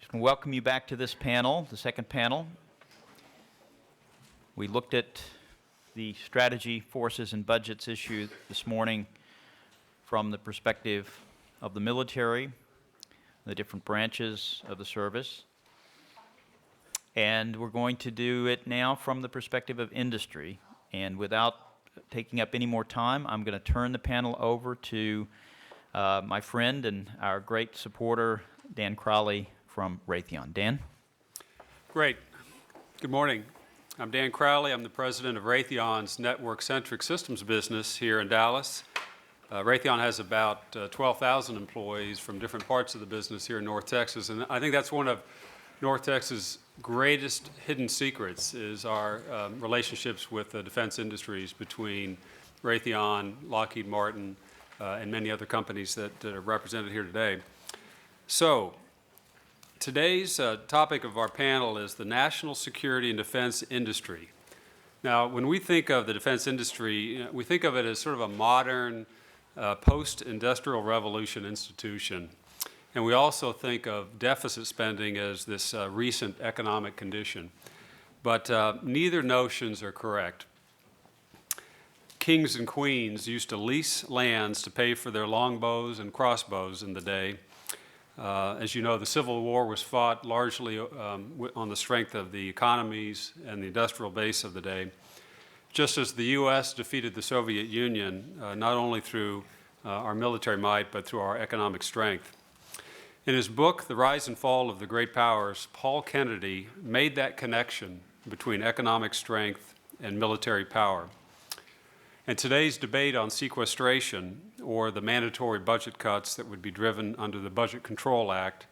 Just want to welcome you back to this panel, the second panel. We looked at the strategy, forces, and budgets issue this morning from the perspective of the military, the different branches of the service. And we're going to do it now from the perspective of industry. And without taking up any more time, I'm going to turn the panel over to my friend and our great supporter, Dan Crowley from Raytheon. Dan? Great. Good morning. I'm Dan Crowley. I'm the president of Raytheon's Network Centric Systems business here in Dallas. Raytheon has about 12,000 employees from different parts of the business here in North Texas, and I think that's one of North Texas' greatest hidden secrets is our relationships with the defense industries between Raytheon, Lockheed Martin, and many other companies that are represented here today. So, today's topic of our panel is the national security and defense industry. Now, when we think of the defense industry, we think of it as sort of a modern post-industrial revolution institution. And we also think of deficit spending as this recent economic condition. But neither notions are correct. Kings and queens used to lease lands to pay for their longbows and crossbows in the day. As you know, the Civil War was fought largely on the strength of the economies and the industrial base of the day. Just as the U.S. defeated the Soviet Union, not only through our military might, but through our economic strength. In his book, The Rise and Fall of the Great Powers, Paul Kennedy made that connection between economic strength and military power. And today's debate on sequestration, or the mandatory budget cuts that would be driven under the Budget Control Act,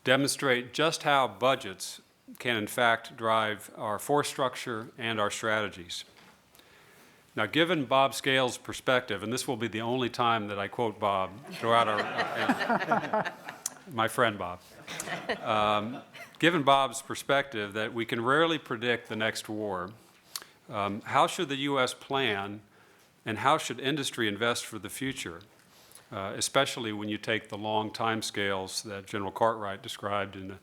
demonstrate just how budgets can in fact drive our force structure and our strategies. Now, given Bob Scales' perspective, and this will be the only time that I quote Bob throughout our my friend Bob. Given Bob's perspective that we can rarely predict the next war, how should the U.S. plan and how should industry invest for the future, especially when you take the long time scales that General Cartwright described in the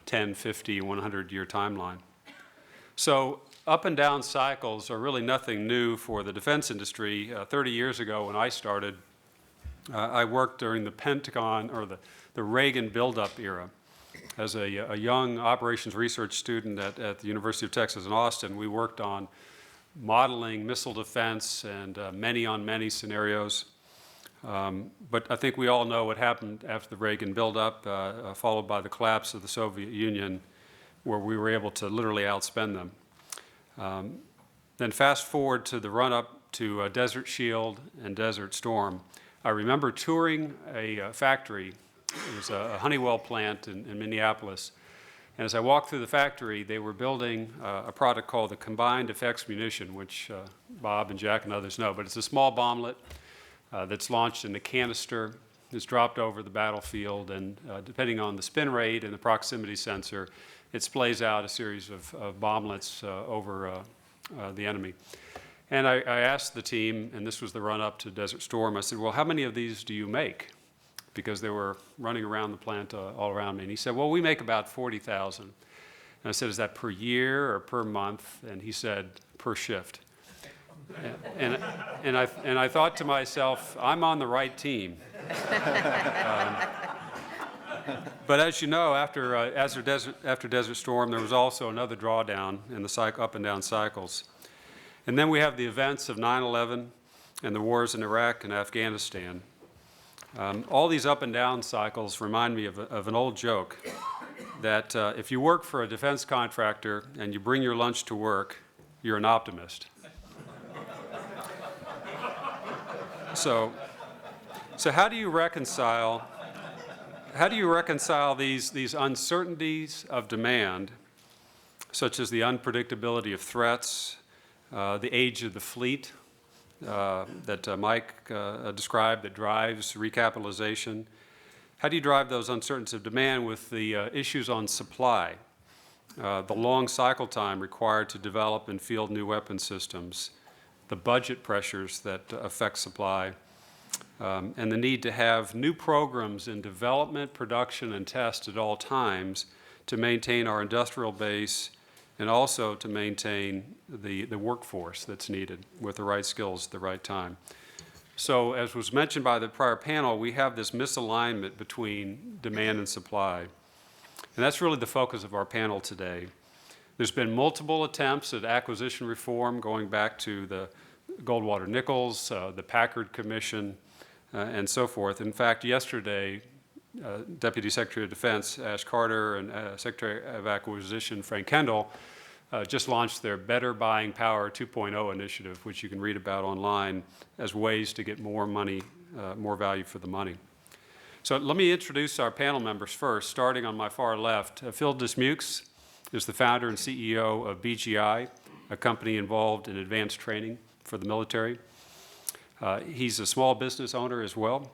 10, 50, 100-year timeline? So up and down cycles are really nothing new for the defense industry. 30 years ago when I started, I worked during the Pentagon, or the Reagan buildup era. As a young operations research student at the University of Texas in Austin, we worked on modeling missile defense and many-on-many scenarios. But I think we all know what happened after the Reagan buildup, followed by the collapse of the Soviet Union, where we were able to literally outspend them. Then fast forward to the run-up to Desert Shield and Desert Storm. I remember touring a factory. It was a Honeywell plant in Minneapolis. And as I walked through the factory, they were building a product called the Combined Effects Munition, which Bob and Jack and others know. But it's a small bomblet that's launched in a canister. It's dropped over the battlefield, and depending on the spin rate and the proximity sensor, it splays out a series of bomblets over the enemy. And I asked the team, and this was the run-up to Desert Storm, I said, well, how many of these do you make? Because they were running around the plant all around me. And he said, well, we make about 40,000. And I said, is that per year or per month? And he said, per shift. And I thought to myself, I'm on the right team. But as you know, after Desert Storm, there was also another drawdown in the up and down cycles. And then we have the events of 9/11 and the wars in Iraq and Afghanistan. All these up and down cycles remind me of an old joke that if you work for a defense contractor and you bring your lunch to work, you're an optimist. So how do you reconcile these uncertainties of demand, such as the unpredictability of threats, the age of the fleet that Mike described that drives recapitalization? How do you drive those uncertainties of demand with the issues on supply, the long cycle time required to develop and field new weapon systems, the budget pressures that affect supply, and the need to have new programs in development, production, and test at all times to maintain our industrial base and also to maintain the workforce that's needed with the right skills at the right time. So as was mentioned by the prior panel, we have this misalignment between demand and supply. And that's really the focus of our panel today. There's been multiple attempts at acquisition reform going back to the Goldwater-Nichols, the Packard Commission, and so forth. In fact, yesterday, Deputy Secretary of Defense Ash Carter and Secretary of Acquisition Frank Kendall just launched their Better Buying Power 2.0 initiative, which you can read about online as ways to get more money, more value for the money. So let me introduce our panel members first, starting on my far left. Phil Dismukes is the founder and CEO of BGI, a company involved in advanced training for the military. He's a small business owner as well.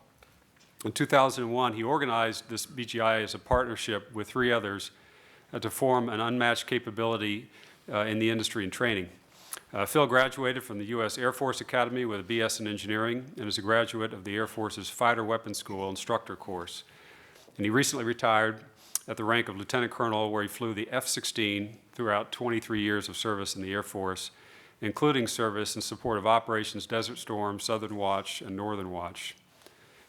In 2001, he organized this BGI as a partnership with 3 others to form an unmatched capability in the industry and training. Phil graduated from the U.S. Air Force Academy with a BS in engineering and is a graduate of the Air Force's Fighter Weapons School instructor course. And he recently retired at the rank of Lieutenant Colonel, where he flew the F-16 throughout 23 years of service in the Air Force, including service in support of Operations Desert Storm, Southern Watch, and Northern Watch.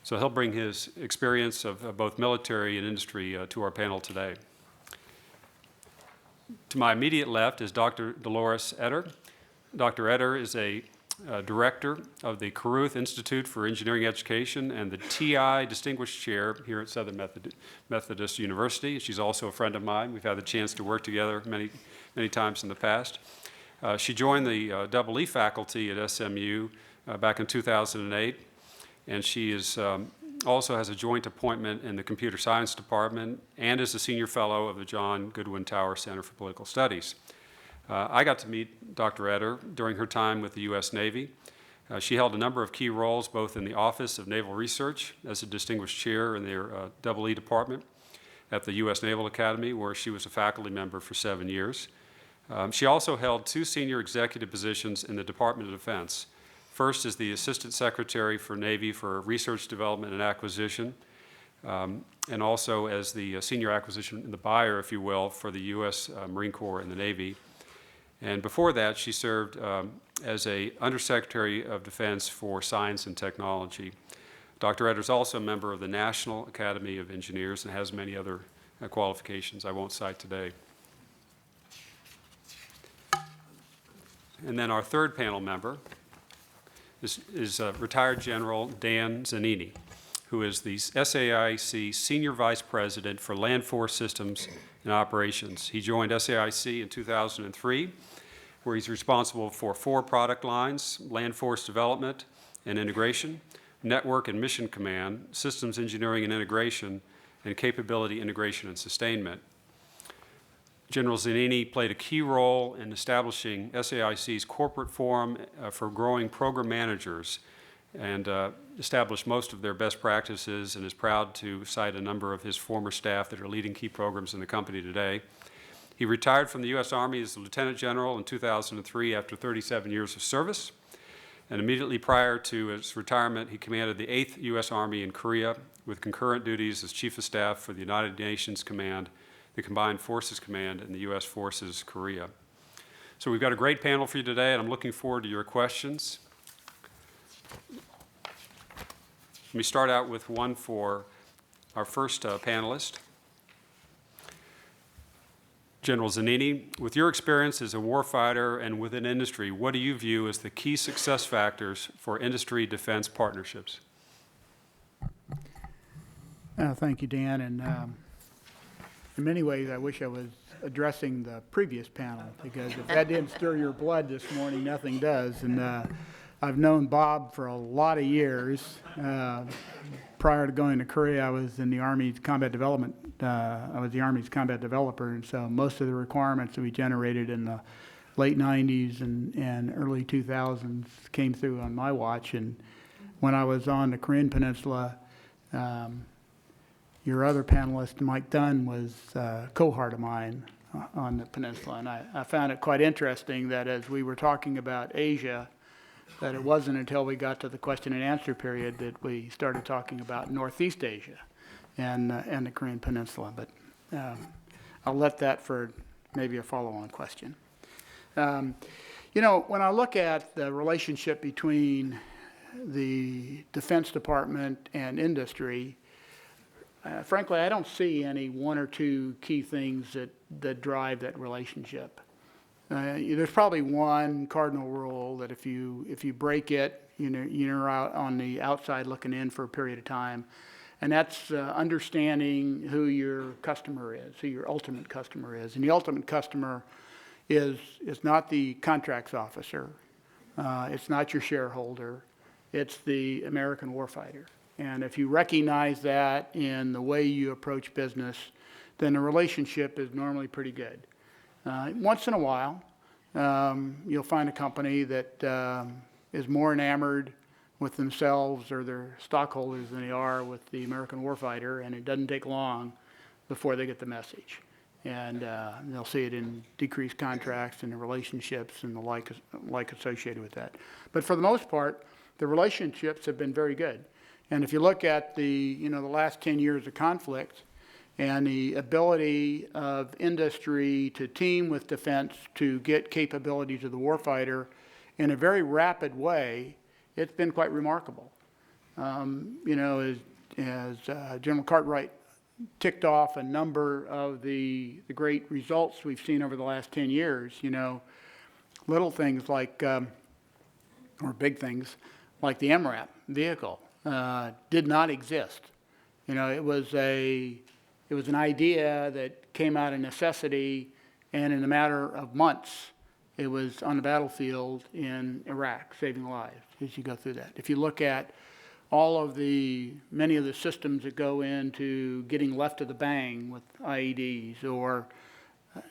So he'll bring his experience of both military and industry to our panel today. To my immediate left is Dr. Delores Etter. Dr. Etter is a director of the Caruth Institute for Engineering Education and the TI Distinguished Chair here at Southern Methodist University. She's also a friend of mine. We've had the chance to work together many times in the past. She joined the Double E faculty at SMU back in 2008, and she is also has a joint appointment in the Computer Science Department and is a senior fellow of the John Goodwin Tower Center for Political Studies. I got to meet Dr. Etter during her time with the U.S. Navy. She held a number of key roles both in the Office of Naval Research as a distinguished chair in their Double E department at the U.S. Naval Academy, where she was a faculty member for 7 years. She also held 2 senior executive positions in the Department of Defense. First is the Assistant Secretary for Navy for Research, Development, and Acquisition, and also as the Senior Acquisition, the buyer, if you will, for the U.S. Marine Corps and the Navy. And before that, she served as a Undersecretary of Defense for Science and Technology. Dr. Etter is also a member of the National Academy of Engineers and has many other qualifications I won't cite today. And then our third panel member is retired General Dan Zanini, who is the SAIC Senior Vice President for Land Force Systems and Operations. He joined SAIC in 2003, where he's responsible for 4 product lines: Land Force Development and Integration, Network and Mission Command, Systems Engineering and Integration, and Capability Integration and Sustainment. General Zanini played a key role in establishing SAIC's corporate forum for growing program managers and established most of their best practices, and is proud to cite a number of his former staff that are leading key programs in the company today. He retired from the U.S. Army as a Lieutenant General in 2003 after 37 years of service, and immediately prior to his retirement, he commanded the 8th U.S. Army in Korea with concurrent duties as Chief of Staff for the United Nations Command, the Combined Forces Command, and the U.S. Forces Korea. So we've got a great panel for you today, and I'm looking forward to your questions. Let me start out with one for our first panelist. General Zanini, with your experience as a warfighter and within industry, what do you view as the key success factors for industry-defense partnerships? Thank you, Dan. And in many ways, I wish I was addressing the previous panel, because if that didn't stir your blood this morning, nothing does. And I've known Bob for a lot of years. Prior to going to Korea, I was in the Army's combat development. I was the Army's combat developer, and so most of the requirements that we generated in the late 90s and early 2000s came through on my watch. And when I was on the Korean Peninsula, your other panelist, Mike Dunn, was a cohort of mine on the peninsula. And I found it quite interesting that as we were talking about Asia, that it wasn't until we got to the question and answer period that we started talking about Northeast Asia and the Korean Peninsula. But I'll let that for maybe a follow-on question. You know, when I look at the relationship between the Defense Department and industry, frankly, I don't see any one or two key things that drive that relationship. There's probably one cardinal rule that if you break it, you're out on the outside looking in for a period of time, and that's understanding who your customer is, who your ultimate customer is. And the ultimate customer is not the contracts officer, it's not your shareholder, it's the American warfighter. And if you recognize that in the way you approach business, then the relationship is normally pretty good. Once in a while, you'll find a company that is more enamored with themselves or their stockholders than they are with the American warfighter, and it doesn't take long before they get the message. And they'll see it in decreased contracts and the relationships and the like associated with that. But for the most part, the relationships have been very good. And if you look at the last 10 years of conflict and the ability of industry to team with defense to get capability to the warfighter in a very rapid way, it's been quite remarkable. As General Cartwright ticked off a number of the great results we've seen over the last 10 years, little things like, or big things, like the MRAP vehicle did not exist. It was an idea that came out of necessity, and in a matter of months, it was on the battlefield in Iraq, saving lives as you go through that. If you look at many of the systems that go into getting left of the bang with IEDs or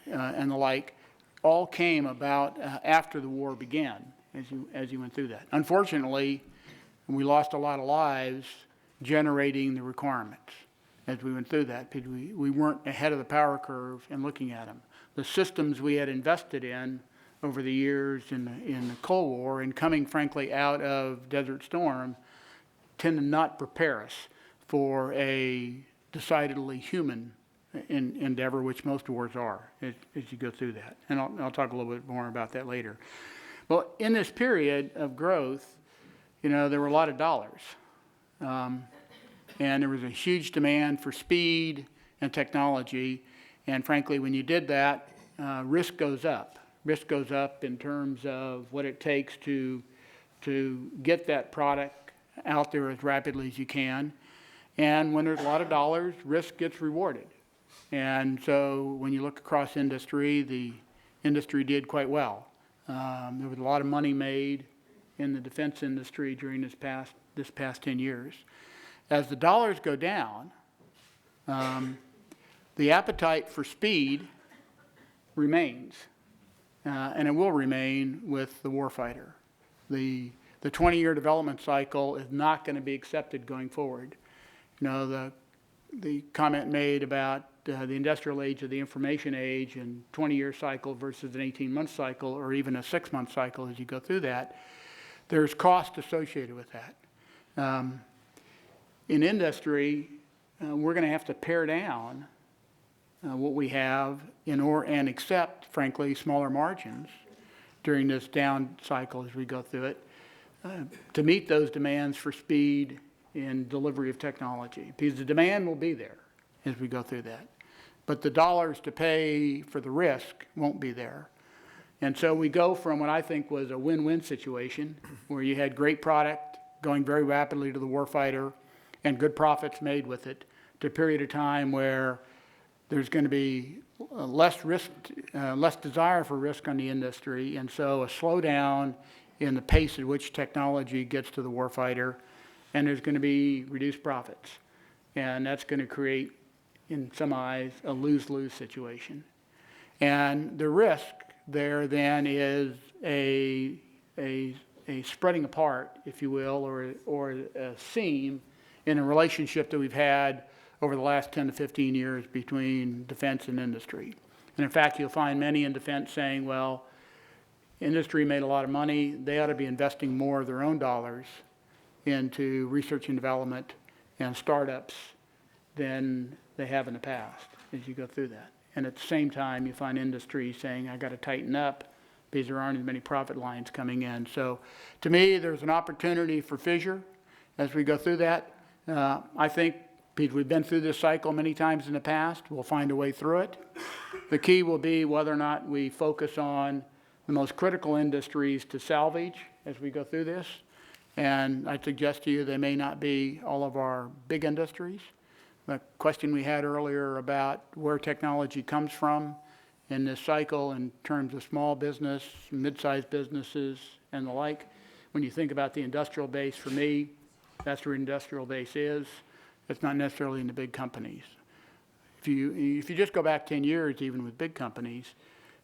and the like, all came about after the war began as you went through that. Unfortunately, we lost a lot of lives generating the requirements as we went through that because we weren't ahead of the power curve in looking at them. The systems we had invested in over the years in the Cold War and coming, frankly, out of Desert Storm tend to not prepare us for a decidedly human endeavor, which most wars are, as you go through that. And I'll talk a little bit more about that later. But in this period of growth, there were a lot of dollars. And there was a huge demand for speed and technology. And frankly, when you did that, risk goes up. Risk goes up in terms of what it takes to get that product out there as rapidly as you can. And when there's a lot of dollars, risk gets rewarded. And so when you look across industry, the industry did quite well. There was a lot of money made in the defense industry during this past 10 years. As the dollars go down, the appetite for speed remains, and it will remain with the warfighter. The 20-year development cycle is not going to be accepted going forward. The comment made about the industrial age of the information age and 20-year cycle versus an 18-month cycle or even a 6-month cycle as you go through that, there's cost associated with that. In industry, we're going to have to pare down what we have and accept, frankly, smaller margins during this down cycle as we go through it to meet those demands for speed and delivery of technology. Because the demand will be there as we go through that. But the dollars to pay for the risk won't be there. And so we go from what I think was a win-win situation where you had great product going very rapidly to the warfighter and good profits made with it to a period of time where there's going to be less risk, less desire for risk on the industry, and so a slowdown in the pace at which technology gets to the warfighter, and there's going to be reduced profits. And that's going to create, in some eyes, a lose-lose situation. And the risk there then is a spreading apart, if you will, or a seam in a relationship that we've had over the last 10 to 15 years between defense and industry. And in fact, you'll find many in defense saying, well, industry made a lot of money, they ought to be investing more of their own dollars into research and development and startups than they have in the past as you go through that. And at the same time, you find industry saying, I got to tighten up because there aren't as many profit lines coming in. So to me, there's an opportunity for fissure as we go through that. I think because we've been through this cycle many times in the past, we'll find a way through it. The key will be whether or not we focus on the most critical industries to salvage as we go through this. And I suggest to you they may not be all of our big industries. The question we had earlier about where technology comes from in this cycle in terms of small business, mid-sized businesses, and the like. When you think about the industrial base, for me, that's where industrial base is. It's not necessarily in the big companies. If you just go back 10 years, even with big companies,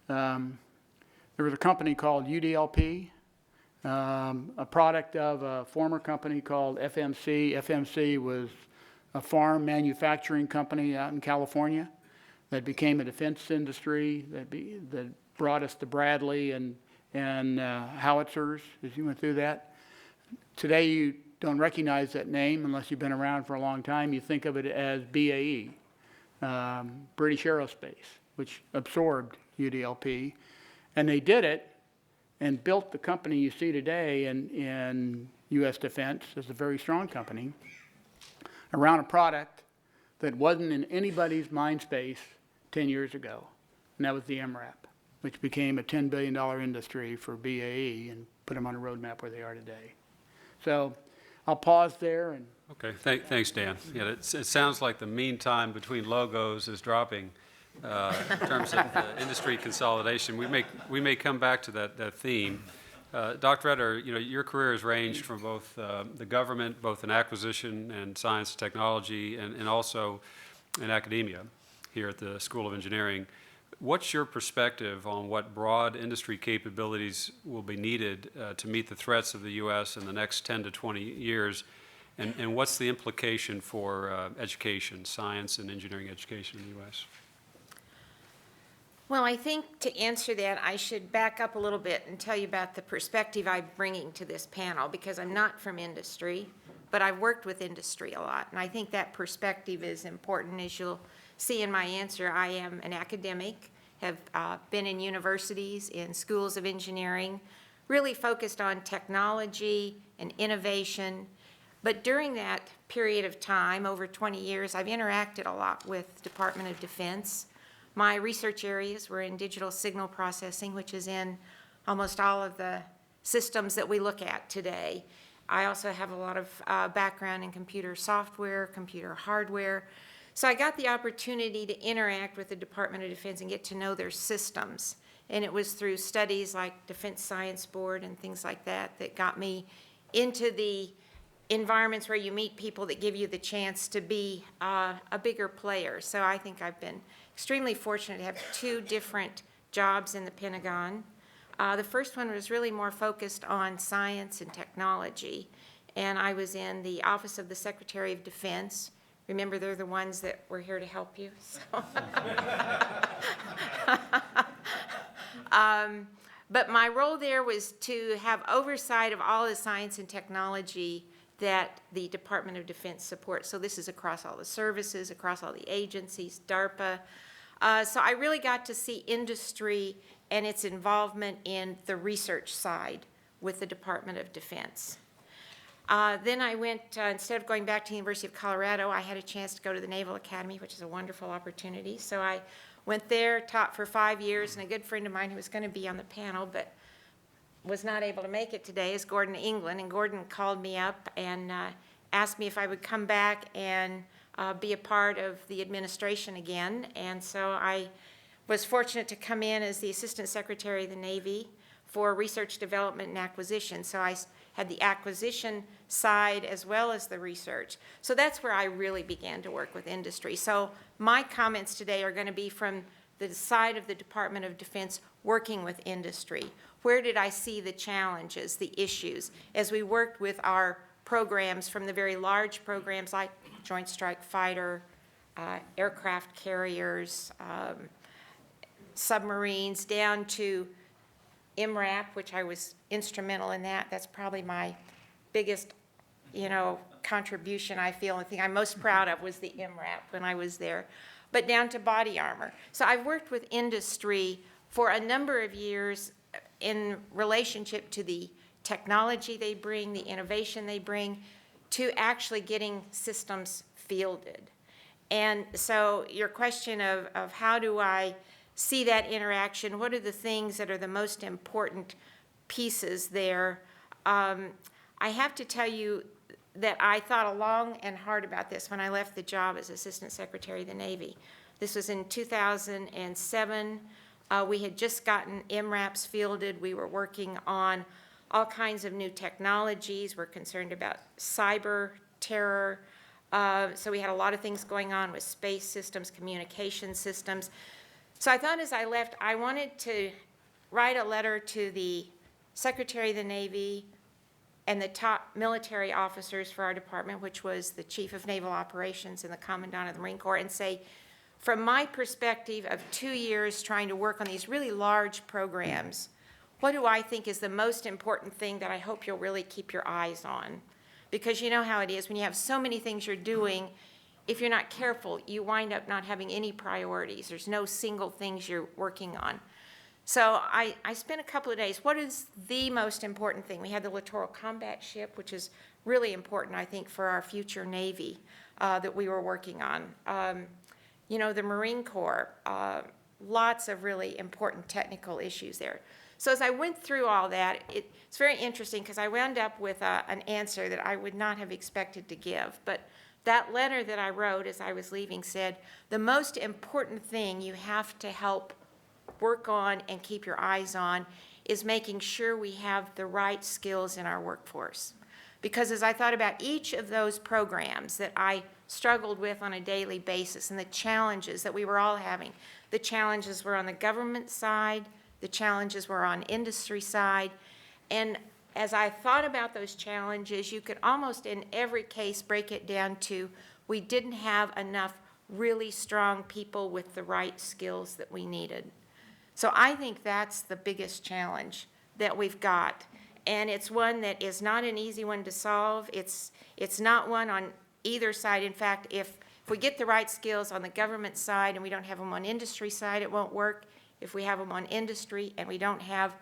there was a company called UDLP, a product of a former company called FMC. FMC was a farm manufacturing company out in California that became a defense industry that brought us to Bradley and howitzers as you went through that. Today you don't recognize that name unless you've been around for a long time. You think of it as BAE, British Aerospace, which absorbed UDLP. And they did it and built the company you see today in U.S. Defense as a very strong company around a product that wasn't in anybody's mind space 10 years ago, and that was the MRAP, which became a $10 billion industry for BAE and put them on a roadmap where they are today. So I'll pause there. And Okay, thanks, Dan. Yeah, it sounds like the mean time between logos is dropping in terms of industry consolidation. We may come back to that theme. Dr. Etter, your career has ranged from both the government, both in acquisition and science and technology, and also in academia here at the School of Engineering. What's your perspective on what broad industry capabilities will be needed to meet the threats of the U.S. in the next 10 to 20 years, and what's the implication for education, science and engineering education in the U.S.? Well, I think to answer that, I should back up a little bit and tell you about the perspective I'm bringing to this panel, because I'm not from industry, but I've worked with industry a lot, and I think that perspective is important. As you'll see in my answer, I am an academic, have been in universities, in schools of engineering, really focused on technology and innovation. But during that period of time, over 20 years, I've interacted a lot with Department of Defense. My research areas were in digital signal processing, which is in almost all of the systems that we look at today. I also have a lot of background in computer software, computer hardware. So I got the opportunity to interact with the Department of Defense and get to know their systems. And it was through studies like Defense Science Board and things like that that got me into the environments where you meet people that give you the chance to be a bigger player. So I think I've been extremely fortunate to have 2 different jobs in the Pentagon. The first one was really more focused on science and technology, and I was in the Office of the Secretary of Defense. Remember, they're the ones that were here to help you. So. But my role there was to have oversight of all the science and technology that the Department of Defense supports. So this is across all the services, across all the agencies, DARPA. So I really got to see industry and its involvement in the research side with the Department of Defense. Then I went, instead of going back to the University of Colorado, I had a chance to go to the Naval Academy, which is a wonderful opportunity. So I went there, taught for 5 years, and a good friend of mine who was going to be on the panel but was not able to make it today is Gordon England. And Gordon called me up and asked me if I would come back and be a part of the administration again. And so I was fortunate to come in as the Assistant Secretary of the Navy for Research, Development, and Acquisition. So I had the acquisition side as well as the research. So that's where I really began to work with industry. So my comments today are going to be from the side of the Department of Defense working with industry. Where did I see the challenges, the issues, as we worked with our programs, from the very large programs like Joint Strike Fighter, aircraft carriers, submarines, down to MRAP, which I was instrumental in that. That's probably my biggest, contribution, I feel. The thing I'm most proud of was the MRAP when I was there. but down to body armor. So I've worked with industry for a number of years in relationship to the technology they bring, the innovation they bring, to actually getting systems fielded. And so your question of how do I see that interaction, what are the things that are the most important pieces there? I have to tell you that I thought long and hard about this when I left the job as Assistant Secretary of the Navy. This was in 2007. We had just gotten MRAPs fielded. We were working on all kinds of new technologies. We're concerned about cyber terror. So we had a lot of things going on with space systems, communication systems. So I thought as I left, I wanted to write a letter to the Secretary of the Navy and the top military officers for our department, which was the Chief of Naval Operations and the Commandant of the Marine Corps, and say, from my perspective of 2 years trying to work on these really large programs, what do I think is the most important thing that I hope you'll really keep your eyes on? Because you know how it is, when you have so many things you're doing, if you're not careful, you wind up not having any priorities. There's no single things you're working on. So I spent a couple of days. What is the most important thing? We had the Littoral Combat Ship, which is really important, I think, for our future Navy that we were working on. You know, the Marine Corps, lots of really important technical issues there. So as I went through all that, it's very interesting because I wound up with an answer that I would not have expected to give. But that letter that I wrote as I was leaving said, the most important thing you have to help work on and keep your eyes on is making sure we have the right skills in our workforce. Because as I thought about each of those programs that I struggled with on a daily basis and the challenges that we were all having, the challenges were on the government side, the challenges were on industry side, and as I thought about those challenges, you could almost in every case break it down to we didn't have enough really strong people with the right skills that we needed. So I think that's the biggest challenge that we've got. And it's one that is not an easy one to solve. It's not one on either side. In fact, if we get the right skills on the government side and we don't have them on industry side, it won't work. If we have them on industry and we don't have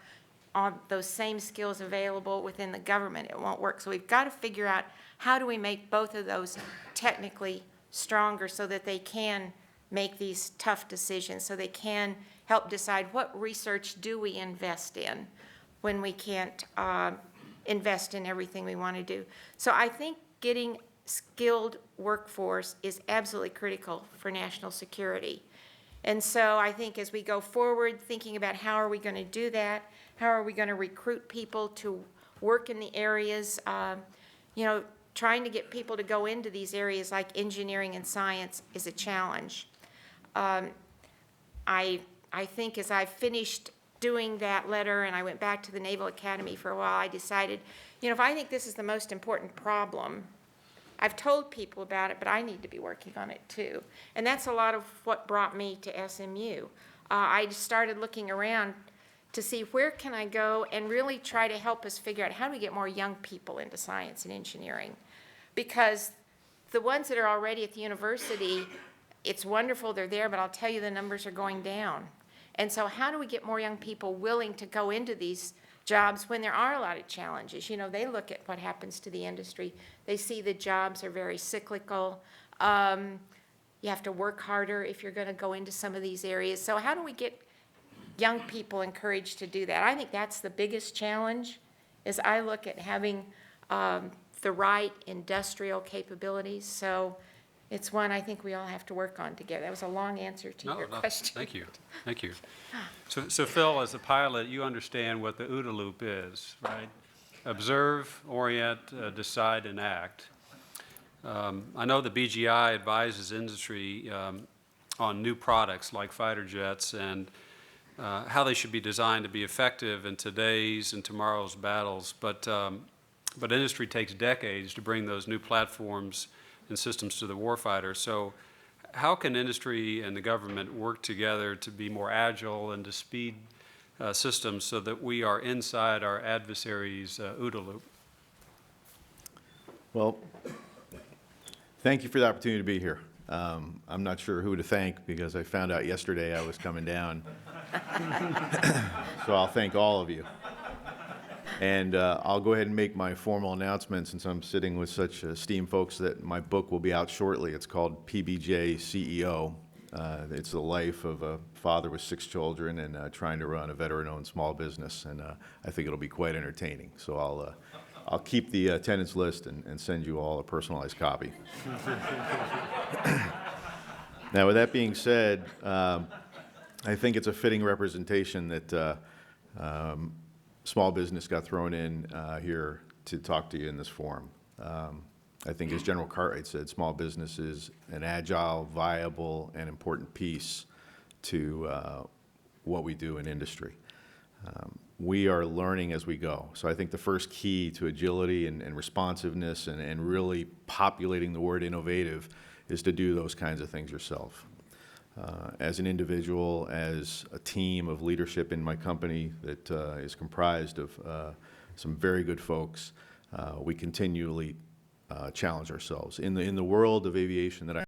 those same skills available within the government, it won't work. So we've got to figure out how do we make both of those technically stronger so that they can make these tough decisions, so they can help decide what research do we invest in when we can't invest in everything we want to do. So I think getting skilled workforce is absolutely critical for national security. And so I think as we go forward, thinking about how are we going to do that, how are we going to recruit people to work in the areas, you know, trying to get people to go into these areas like engineering and science is a challenge. I think as I finished doing that letter and I went back to the Naval Academy for a while, I decided, you know, if I think this is the most important problem, I've told people about it, but I need to be working on it too. And that's a lot of what brought me to SMU. I started looking around to see where can I go and really try to help us figure out how do we get more young people into science and engineering. Because the ones that are already at the university, it's wonderful they're there, but I'll tell you the numbers are going down. And so how do we get more young people willing to go into these jobs when there are a lot of challenges? You know, they look at what happens to the industry. They see the jobs are very cyclical. You have to work harder if you're going to go into some of these areas. So how do we get young people encouraged to do that? I think that's the biggest challenge, is I look at having the right industrial capabilities. So it's one I think we all have to work on together. That was a long answer to your question. Thank you. Thank you. So Phil, as a pilot, you understand what the OODA loop is, right? Observe, orient, decide, and act. I know the BGI advises industry on new products like fighter jets and how they should be designed to be effective in today's and tomorrow's battles. But industry takes decades to bring those new platforms and systems to the warfighter. So how can industry and the government work together to be more agile and to speed systems so that we are inside our adversary's OODA loop? Well, thank you for the opportunity to be here. I'm not sure who to thank because I found out yesterday I was coming down. So I'll thank all of you. And I'll go ahead and make my formal announcement since I'm sitting with such esteemed folks that my book will be out shortly. It's called PBJ CEO. It's the life of a father with 6 children and trying to run a veteran-owned small business, and I think it'll be quite entertaining. So I'll keep the attendance list and send you all a personalized copy. Now, with that being said, I think it's a fitting representation that small business got thrown in here to talk to you in this forum. I think as General Cartwright said, small business is an agile, viable, and important piece to what we do in industry. We are learning as we go. So I think the first key to agility and responsiveness and really populating the word innovative is to do those kinds of things yourself. As an individual, as a team of leadership in my company that is comprised of some very good folks, we continually challenge ourselves. In the world of aviation that